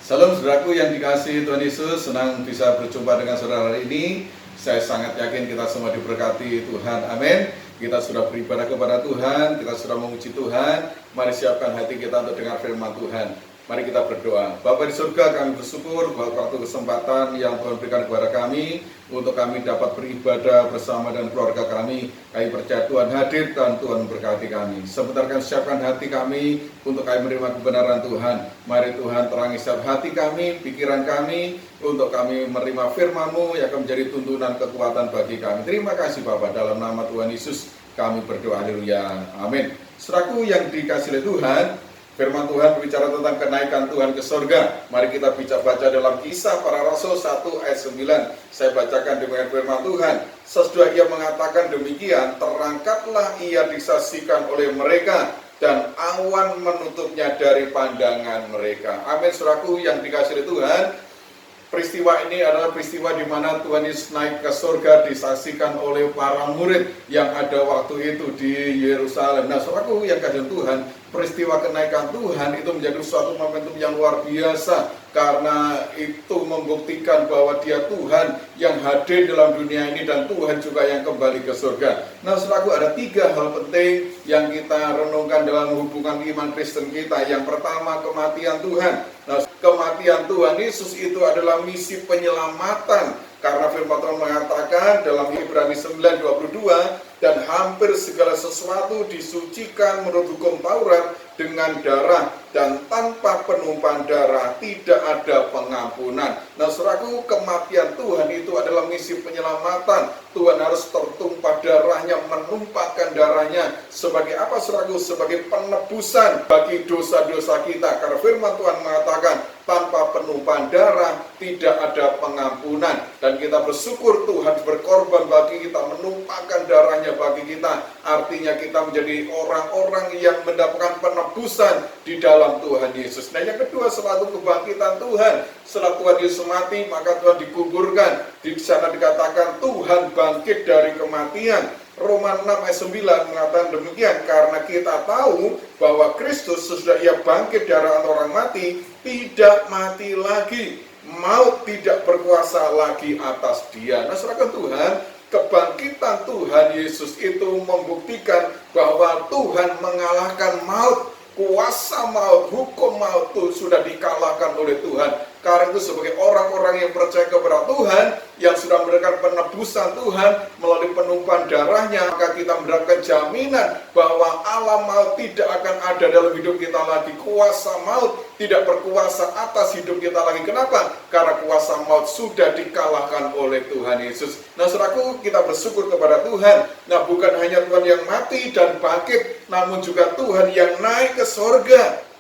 Salam saudaraku yang dikasihi Tuhan Yesus, senang bisa berjumpa dengan saudara hari ini. Saya sangat yakin kita semua diberkati Tuhan, amin. Kita sudah beribadah kepada Tuhan, kita sudah memuji Tuhan. Mari siapkan hati kita untuk dengar firman Tuhan. Mari kita berdoa. Bapa di surga, kami bersyukur buat waktu kesempatan yang Tuhan berikan kepada kami untuk kami dapat beribadah bersama dengan keluarga kami. Kami percaya Tuhan hadir dan Tuhan memberkati kami. Sebentar kami siapkan hati kami untuk kami menerima kebenaran Tuhan. Mari Tuhan terangi setiap hati kami, pikiran kami, untuk kami menerima firman-Mu yang akan menjadi tuntunan kekuatan bagi kami. Terima kasih Bapa, dalam nama Tuhan Yesus kami berdoa, haleluya, amin. Saudaraku yang dikasihi oleh Tuhan, firman Tuhan berbicara tentang kenaikan Tuhan ke surga. Mari kita baca dalam Kisah Para Rasul 1 ayat 9. Saya bacakan demikian firman Tuhan. Sesudah ia mengatakan demikian, terangkatlah ia disaksikan oleh mereka, dan awan menutupnya dari pandangan mereka. Amin, saudaraku yang dikasihi Tuhan. Peristiwa ini adalah peristiwa di mana Tuhan Yesus naik ke surga disaksikan oleh para murid yang ada waktu itu di Yerusalem. Nah, saudaraku yang kasihan Tuhan, peristiwa kenaikan Tuhan itu menjadi suatu momentum yang luar biasa, karena itu membuktikan bahwa Dia Tuhan yang hadir dalam dunia ini dan Tuhan juga yang kembali ke surga. Nah, saudaraku, ada 3 hal penting yang kita renungkan dalam hubungan iman Kristen kita. Yang pertama, kematian Tuhan. Nah, kematian Tuhan Yesus itu adalah misi penyelamatan, karena firman Tuhan mengatakan dalam Ibrani 9:22, dan hampir segala sesuatu disucikan menurut hukum Taurat dengan darah, dan tanpa penumpahan darah tidak ada pengampunan. Nah, saudaraku, kematian Tuhan itu adalah misi penyelamatan. Tuhan harus tertumpah darahnya, menumpahkan darahnya. Sebagai apa, saudaraku? Sebagai penebusan bagi dosa-dosa kita. Karena firman Tuhan mengatakan, tanpa penumpahan darah tidak ada pengampunan. Dan kita bersyukur Tuhan berkorban bagi kita, menumpahkan darahnya bagi kita. Artinya kita menjadi orang-orang yang mendapatkan penebusan di dalam Tuhan Yesus. Nah, yang kedua, suatu kebangkitan Tuhan. Setelah Tuhan Yesus mati, maka Tuhan dikuburkan. Di sana dikatakan Tuhan bangkit dari kematian. Roma 6 ayat 9 mengatakan demikian, karena kita tahu bahwa Kristus sesudah ia bangkit dari orang mati, tidak mati lagi. Maut tidak berkuasa lagi atas dia. Nah, saudara Tuhan, kebangkitan Tuhan Yesus itu membuktikan bahwa Tuhan mengalahkan maut. Kuasa maut, hukum maut itu sudah dikalahkan oleh Tuhan. Karena itu sebagai orang-orang yang percaya kepada Tuhan, yang sudah mendapatkan penebusan Tuhan melalui penumpahan darahnya, maka kita mendapatkan jaminan bahwa alam maut tidak akan ada dalam hidup kita lagi. Kuasa maut tidak berkuasa atas hidup kita lagi. Kenapa? Karena kuasa maut sudah dikalahkan oleh Tuhan Yesus. Nah, saudaraku, kita bersyukur kepada Tuhan. Nah, bukan hanya Tuhan yang mati dan bangkit, namun juga Tuhan yang naik ke surga.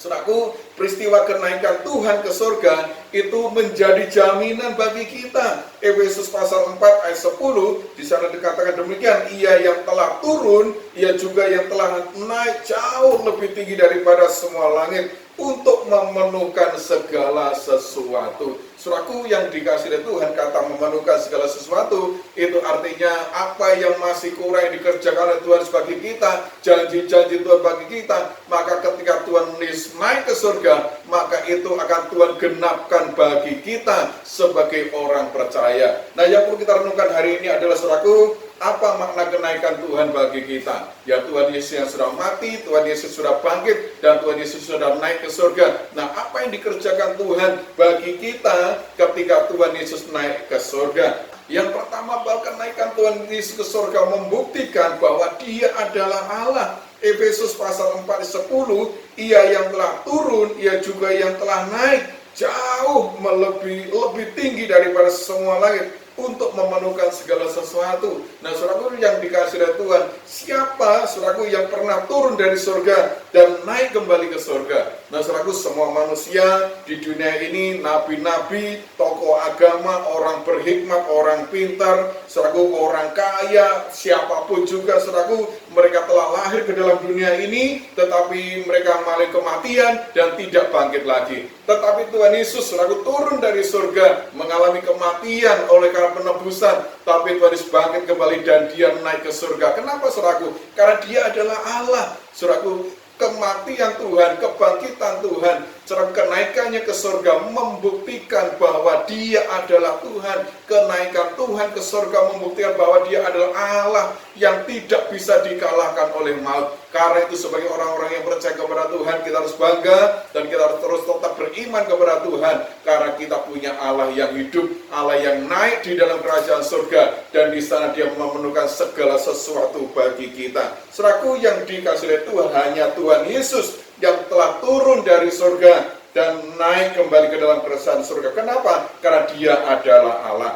Saudaraku, peristiwa kenaikan Tuhan ke surga itu menjadi jaminan bagi kita. Efesus pasal 4 ayat 10, di sana dikatakan demikian, ia yang telah turun, ia juga yang telah naik jauh lebih tinggi daripada semua langit, untuk memenuhkan segala sesuatu. Saudaraku yang dikasihi Tuhan, kata memenuhkan segala sesuatu, itu artinya apa yang masih kurang yang dikerjakan oleh Tuhan bagi kita, janji-janji Tuhan bagi kita, maka ketika Tuhan naik ke surga, maka itu akan Tuhan genapkan bagi kita sebagai orang percaya. Nah, yang perlu kita renungkan hari ini adalah, saudaraku, apa makna kenaikan Tuhan bagi kita? Ya, Tuhan Yesus yang sudah mati, Tuhan Yesus sudah bangkit, dan Tuhan Yesus sudah naik ke surga. Nah, apa yang dikerjakan Tuhan bagi kita ketika Tuhan Yesus naik ke surga? Yang pertama, bahwa kenaikan Tuhan Yesus ke surga membuktikan bahwa Dia adalah Allah. Efesus pasal 4 ayat 10, ia yang telah turun, ia juga yang telah naik jauh lebih tinggi daripada semua langit, untuk memenuhkan segala sesuatu. Nah, saudaraku yang dikasihi oleh Tuhan, siapa saudaraku yang pernah turun dari surga dan naik kembali ke surga? Nah, saudaraku, semua manusia di dunia ini, nabi-nabi, tokoh agama, orang berhikmat, orang pintar, saudaraku, orang kaya, siapapun juga, saudaraku, mereka telah lahir ke dalam dunia ini, tetapi mereka mengalami kematian dan tidak bangkit lagi. Tetapi Tuhan Yesus, saudaraku, turun dari surga, mengalami kematian oleh karena penebusan, tapi Tuhan Yesus bangkit kembali dan Dia naik ke surga. Kenapa, saudaraku? Karena Dia adalah Allah. Saudaraku, kematian Tuhan, kebangkitan Tuhan, kenaikannya ke surga membuktikan bahwa Dia adalah Tuhan. Kenaikan Tuhan ke surga membuktikan bahwa Dia adalah Allah yang tidak bisa dikalahkan oleh maut. Karena itu sebagai orang-orang yang percaya kepada Tuhan, kita harus bangga dan kita harus terus tetap beriman kepada Tuhan. Karena kita punya Allah yang hidup, Allah yang naik di dalam kerajaan surga, dan di sana Dia memenuhkan segala sesuatu bagi kita. Saudaraku yang dikasihi oleh Tuhan, hanya Tuhan Yesus yang telah turun dari surga dan naik kembali ke dalam kerajaan surga. Kenapa? Karena Dia adalah Allah.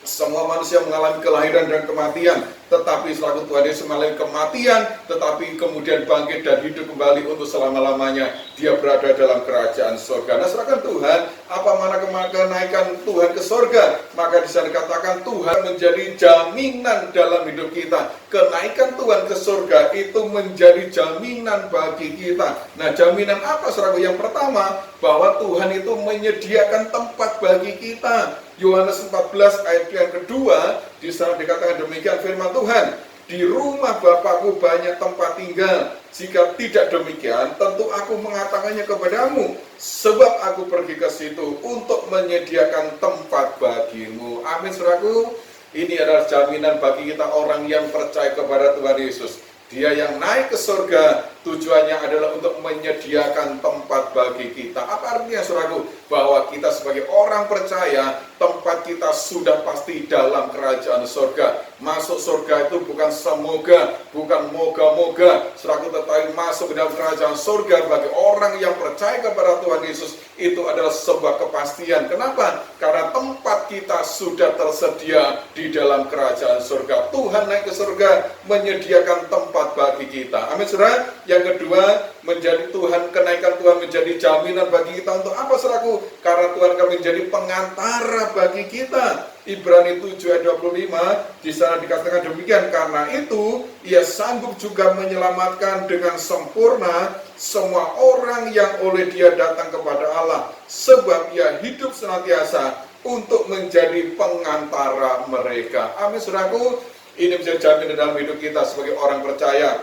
Semua manusia mengalami kelahiran dan kematian, tetapi selaku Tuhan Yesus mengalami kematian, tetapi kemudian bangkit dan hidup kembali untuk selama-lamanya. Dia berada dalam kerajaan surga. Nah, serahkan Tuhan, apa mana kenaikan Tuhan ke surga? Maka bisa dikatakan Tuhan menjadi jaminan dalam hidup kita. Kenaikan Tuhan ke surga itu menjadi jaminan bagi kita. Nah, jaminan apa, saudaraku? Yang pertama, bahwa Tuhan itu menyediakan tempat bagi kita. Yohanes 14 ayat yang kedua, di sana dikatakan demikian firman Tuhan, di rumah Bapakku banyak tempat tinggal. Jika tidak demikian, tentu aku mengatakannya kepadamu, sebab aku pergi ke situ untuk menyediakan tempat bagimu. Amin, saudaraku. Ini adalah jaminan bagi kita orang yang percaya kepada Tuhan Yesus. Dia yang naik ke surga, tujuannya adalah untuk menyediakan tempat bagi kita. Apa artinya, saudaraku? Bahwa kita sebagai orang percaya, tempat kita sudah pasti dalam kerajaan surga. Masuk surga itu bukan semoga, bukan moga-moga. Saudaraku tetapi masuk ke dalam kerajaan surga bagi orang yang percaya kepada Tuhan Yesus, itu adalah sebuah kepastian. Kenapa? Karena tempat kita sudah tersedia di dalam kerajaan surga. Tuhan naik ke surga, menyediakan tempat bagi kita. Amin, saudara. Yang kedua, menjadi Tuhan, kenaikan Tuhan menjadi jaminan bagi kita untuk apa, saudaraku? Karena Tuhan akan menjadi pengantara bagi kita. Ibrani 7 ayat 25, di sana dikatakan demikian, karena itu Ia sanggup juga menyelamatkan dengan sempurna semua orang yang oleh Dia datang kepada Allah, sebab Ia hidup senantiasa untuk menjadi pengantara mereka. Amin, saudaraku. Ini menjadi jaminan dalam hidup kita sebagai orang percaya,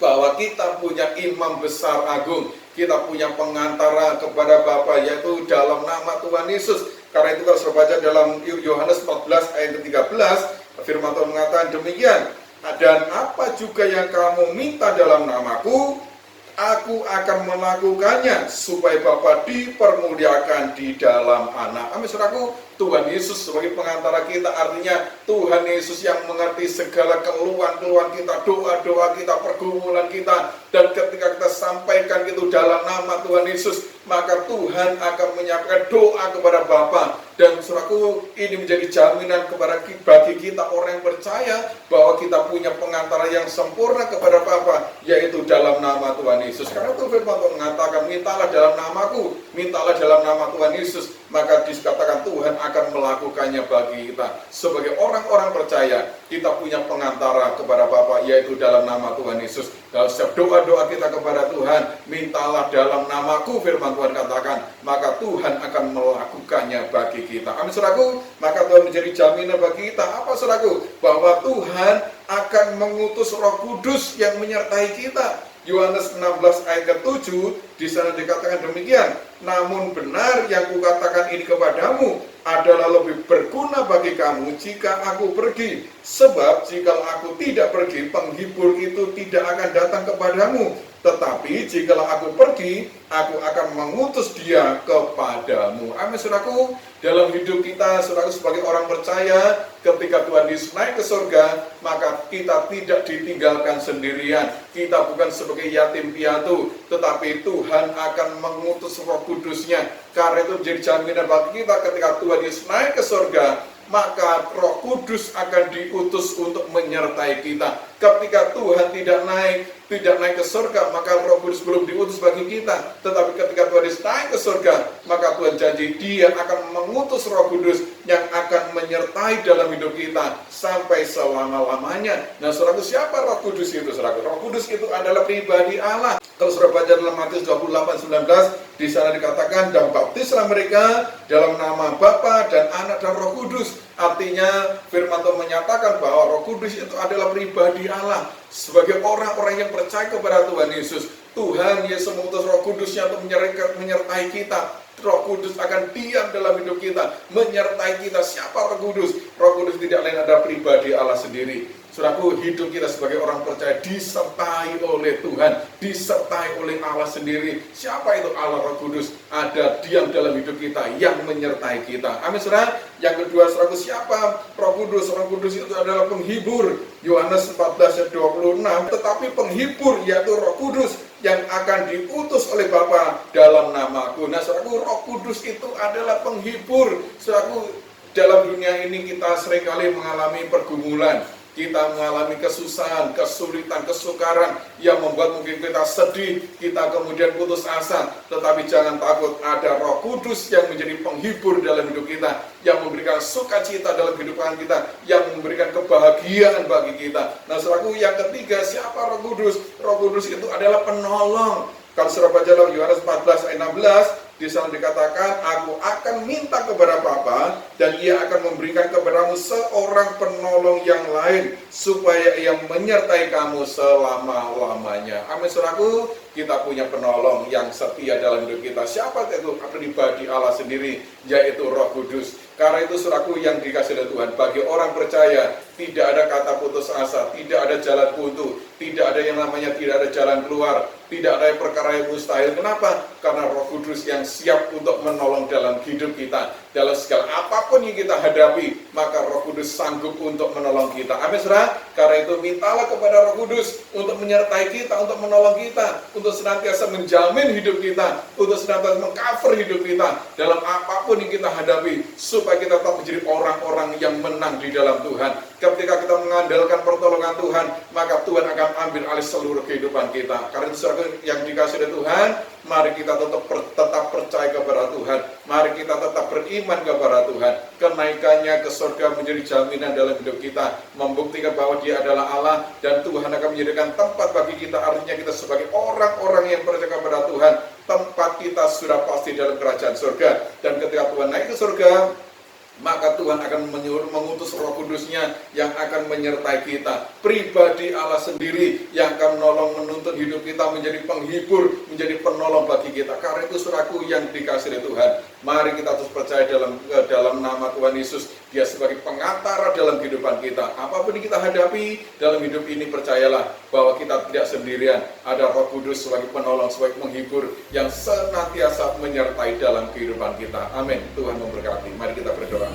bahwa kita punya imam besar agung, kita punya pengantara kepada Bapa, yaitu dalam nama Tuhan Yesus. Karena itu kalau saya baca dalam Yohanes 14 ayat ke-13, firman Tuhan mengatakan demikian, dan apa juga yang kamu minta dalam namaku, aku akan melakukannya, supaya Bapa dipermuliakan di dalam Anak. Amin, saudaraku. Tuhan Yesus sebagai pengantara kita, artinya Tuhan Yesus yang mengerti segala keluhan-keluhan kita, doa-doa kita, pergumulan kita, dan ketika kita sampaikan itu dalam nama Tuhan Yesus, maka Tuhan akan menyampaikan doa kepada Bapa. Dan saudaraku, ini menjadi jaminan bagi kita orang yang percaya bahwa kita punya pengantara yang sempurna kepada Bapa, yaitu dalam nama Tuhan Yesus. Karena itu firman Tuhan mengatakan, mintalah dalam namaku, mintalah dalam nama Tuhan Yesus, maka dikatakan Tuhan akan melakukannya bagi kita. Sebagai orang-orang percaya, kita punya pengantara kepada Bapa, yaitu dalam nama Tuhan Yesus. Dalam setiap doa-doa kita kepada Tuhan, mintalah dalam namaku, firman Tuhan katakan, maka Tuhan akan melakukannya bagi kita. Amin, saudaraku. Maka Tuhan menjadi jaminan bagi kita. Apa, saudaraku? Bahwa Tuhan akan mengutus Roh Kudus yang menyertai kita. Yohanes 16 ayat ke-7, di sana dikatakan demikian, namun benar yang kukatakan ini kepadamu adalah lebih berguna bagi kamu jika aku pergi. Sebab jika aku tidak pergi, penghibur itu tidak akan datang kepadamu. Tetapi jikalau aku pergi, aku akan mengutus Dia kepadamu. Amin, saudaraku. Dalam hidup kita, saudaraku, sebagai orang percaya, ketika Tuhan Yesus naik ke surga, maka kita tidak ditinggalkan sendirian. Kita bukan sebagai yatim piatu, tetapi Tuhan akan mengutus Roh Kudus-Nya. Karena itu menjadi jaminan bagi kita ketika Tuhan Yesus naik ke surga, maka Roh Kudus akan diutus untuk menyertai kita. Ketika Tuhan tidak naik ke surga, maka Roh Kudus belum diutus bagi kita. Tetapi ketika Tuhan Yesus naik ke surga, maka Tuhan janji Dia akan mengutus Roh Kudus yang akan menyertai menyertai dalam hidup kita sampai selama-lamanya. Nah, saudaraku, siapa Roh Kudus itu, saudaraku? Roh Kudus itu adalah pribadi Allah. Kalau saudara baca dalam Matius 28:19, di sana dikatakan, dan baptislah mereka dalam nama Bapa dan Anak dan Roh Kudus. Artinya firman Tuhan menyatakan bahwa Roh Kudus itu adalah pribadi Allah. Sebagai orang-orang yang percaya kepada Tuhan Yesus, Tuhan Yesus mengutus Roh Kudusnya untuk menyertai kita. Roh Kudus akan diam dalam hidup kita, menyertai kita. Siapa Roh Kudus? Roh Kudus tidak lain adalah pribadi Allah sendiri. Saudaraku, hidup kita sebagai orang percaya disertai oleh Tuhan, disertai oleh Allah sendiri. Siapa itu Allah Roh Kudus? Ada diam dalam hidup kita yang menyertai kita. Amin, saudara. Yang kedua, saudaraku, siapa Roh Kudus? Roh Kudus itu adalah penghibur. Yohanes 14:26. Tetapi penghibur yaitu Roh Kudus yang akan diutus oleh Bapa dalam namaku. Nah, saudaraku, Roh Kudus itu adalah penghibur. Saudaraku, dalam dunia ini kita seringkali mengalami pergumulan. Kita mengalami kesusahan, kesulitan, kesukaran yang membuat mungkin kita sedih, kita kemudian putus asa. Tetapi jangan takut, ada Roh Kudus yang menjadi penghibur dalam hidup kita, yang memberikan sukacita dalam kehidupan kita, yang memberikan kebahagiaan bagi kita. Nah, saudaraku, yang ketiga, siapa Roh Kudus? Roh Kudus itu adalah penolong. Kalau saudara baca dalam Yohanes 14:16, di sana dikatakan, aku akan minta kepada Bapa dan ia akan memberikan kepadamu seorang penolong yang lain supaya ia menyertai kamu selama-lamanya. Amin, saudaraku, kita punya penolong yang setia dalam hidup kita. Siapa itu? Pribadi Allah sendiri, yaitu Roh Kudus. Karena itu, saudaraku yang dikasihi oleh Tuhan, bagi orang percaya tidak ada kata putus asa, tidak ada jalan buntu, tidak ada yang namanya tidak ada jalan keluar, tidak ada perkara yang mustahil. Kenapa? Karena Roh Kudus yang siap untuk menolong dalam hidup kita. Dalam segala apapun yang kita hadapi, maka Roh Kudus sanggup untuk menolong kita. Amin, saudara. Karena itu mintalah kepada Roh Kudus untuk menyertai kita, untuk menolong kita, untuk senantiasa menjamin hidup kita, untuk senantiasa mengcover hidup kita dalam apapun yang kita hadapi, supaya kita tetap menjadi orang-orang yang menang di dalam Tuhan. Ketika kita mengandalkan pertolongan Tuhan, maka Tuhan akan ambil alih seluruh kehidupan kita. Karena itu, saudara yang dikasihi oleh Tuhan, mari kita tetap percaya kepada Tuhan. Mari kita tetap beriman kepada Tuhan. Kenaikannya ke surga menjadi jaminan dalam hidup kita, membuktikan bahwa Dia adalah Allah dan Tuhan akan menyediakan tempat bagi kita. Artinya kita sebagai orang-orang yang percaya kepada Tuhan, tempat kita sudah pasti dalam kerajaan surga. Dan ketika Tuhan naik ke surga, maka Tuhan akan mengutus Roh Kudusnya yang akan menyertai kita. Pribadi Allah sendiri yang akan menolong, menuntun hidup kita, menjadi penghibur, menjadi penolong bagi kita. Karena itu, saudaraku yang dikasihi Tuhan, mari kita terus percaya dalam nama Tuhan Yesus. Dia sebagai pengantara dalam kehidupan kita. Apapun yang kita hadapi dalam hidup ini, percayalah bahwa kita tidak sendirian. Ada Roh Kudus sebagai penolong, sebagai penghibur yang senantiasa menyertai dalam kehidupan kita. Amin. Tuhan memberkati. Mari kita berdoa.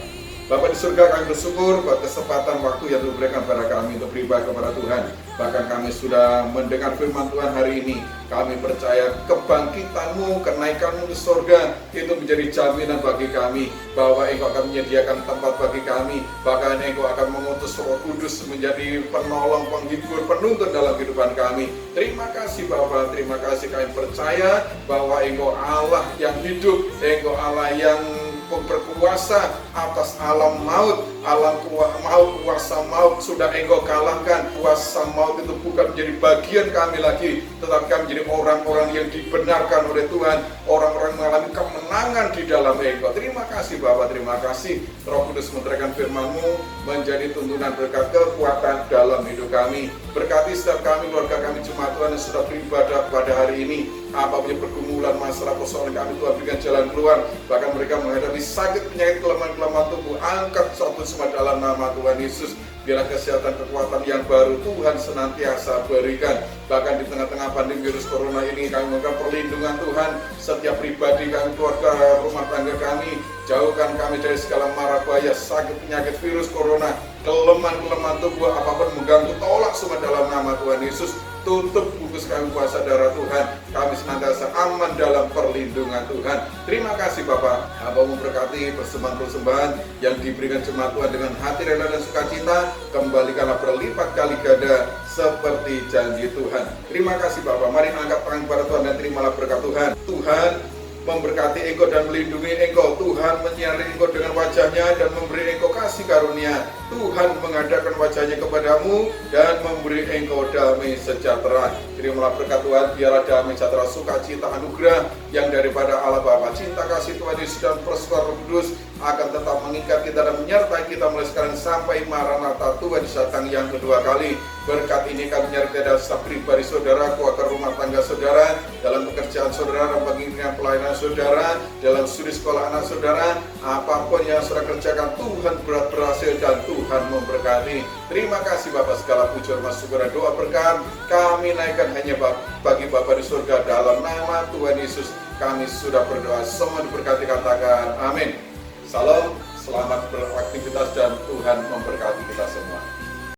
Bapa di surga, kami bersyukur buat kesempatan waktu yang diberikan kepada kami untuk beribadah kepada Tuhan. Bahkan kami sudah mendengar firman Tuhan hari ini. Kami percaya kebangkitan-Mu, kenaikan-Mu di surga itu menjadi jaminan bagi kami, bahwa Engkau akan menyediakan tempat bagi kami. Bahkan Engkau akan mengutus Roh Kudus menjadi penolong, penghibur, penuntun dalam kehidupan kami. Terima kasih Bapa, terima kasih. Kami percaya bahwa Engkau Allah yang hidup, Engkau Allah yang berkuasa atas alam maut, kuasa maut sudah Engkau kalahkan. Kuasa maut itu bukan menjadi bagian kami lagi, tetapi kami menjadi orang-orang yang dibenarkan oleh Tuhan, orang-orang mengalami kemenangan di dalam Engkau. Terima kasih Bapa, terima kasih. Roh Kudus menerangkan firman-Mu menjadi tuntunan berkat kekuatan dalam hidup kami. Berkati setiap kami, keluarga kami, jemaat Tuhan yang sudah beribadah pada hari ini. Apapun pergumulan, masalah, persoalan kami, Tuhan berikan jalan keluar. Bahkan mereka menghadapi sakit, penyakit, kelemahan tubuh, angkat satu semua dalam nama Tuhan Yesus. Biarlah kesehatan, kekuatan yang baru Tuhan senantiasa berikan. Bahkan di tengah-tengah pandemi virus corona ini, kami mohon perlindungan Tuhan. Setiap pribadi kami, keluarga, rumah tangga kami, jauhkan kami dari segala mara bahaya, sakit, penyakit, virus corona, kelemahan tubuh, apapun mengganggu, tolak semua dalam nama Tuhan Yesus. Tutup bungkus kami kuasa darah Tuhan. Kami senantiasa aman dalam perlindungan Tuhan. Terima kasih Bapak. Hamba memberkati persembahan-persembahan yang diberikan jemaat Tuhan dengan hati rela dan sukacita. Kembalikanlah berlipat kali ganda seperti janji Tuhan. Terima kasih Bapak. Mari angkat tangan kepada Tuhan dan terimalah berkat Tuhan. Tuhan, memberkati engkau dan melindungi engkau. Tuhan menyinari engkau dengan wajahnya dan memberi engkau kasih karunia. Tuhan mengadakan wajahnya kepadamu dan memberi engkau damai sejahtera. Terimalah berkat Tuhan, biarlah damai sejahtera, sukacita, anugerah yang daripada Allah Bapa, cinta kasih Tuhan Yesus dan persekutuan Roh Kudus akan tetap mengikat kita dan menyertai kita mulai sekarang sampai Maranatha, Tuhan datang yang kedua kali. Berkat ini kami menyertai dalam setiap pribadi saudara, keluarga rumah tangga saudara, dalam pekerjaan saudara, dalam pengiriman pelayanan saudara, dalam studi sekolah anak saudara, apapun yang saudara kerjakan, Tuhan berhasil dan Tuhan memberkati. Terima kasih Bapak, segala puji hormat syukur dan doa berkat kami naikkan hanya bagi Bapa di surga. Dalam nama Tuhan Yesus kami sudah berdoa, semua diberkati, katakan amin. Salam, selamat beraktivitas dan Tuhan memberkati kita semua.